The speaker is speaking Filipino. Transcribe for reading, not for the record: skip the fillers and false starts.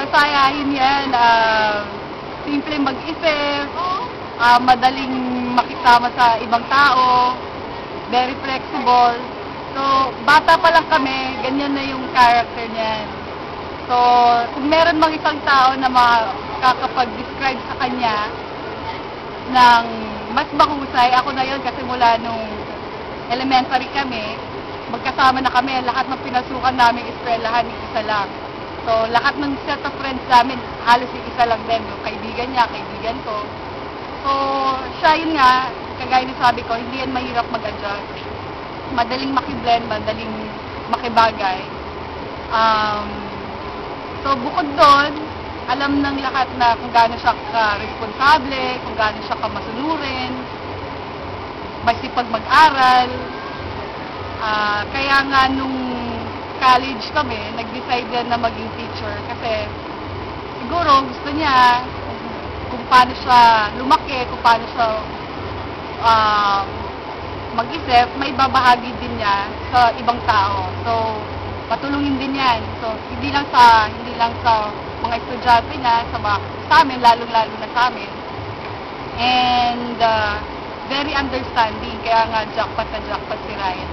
masayahin yan. Simple mag-isip, madaling makisama sa ibang tao, very flexible. So, bata pa lang kami, ganyan na yung character niyan. So, kung meron mang isang tao na makakapag-describe sa kanya ng mas mahusay, ako na yun kasi mula nung elementary kami, magkasama na kami, lahat ng pinasukan namin eskwelahan, isa lang. So, lahat ng set of friends namin, halos isa lang din, yung kaibigan niya, kaibigan ko. So, siya yun nga, kagaya ng sabi ko, hindi yan mahirap mag-adjust. Madaling makiblend, madaling makibagay. So, bukod doon, alam ng lahat na kung gaano siya ka-responsable, kung gaano siya kamasunurin, masipag mag-aral. Kaya nga nung college kami, nag-decide yan na maging teacher kasi siguro gusto niya kung paano siya lumaki, kung paano siya mag-isip, may babahagi din niya sa ibang tao. So, patulungin din yan. So, hindi lang sa mga estudyante na, sa amin, lalong-lalo na sa amin. And, very understanding. Kaya nga, jackpot na jackpot si Ryan.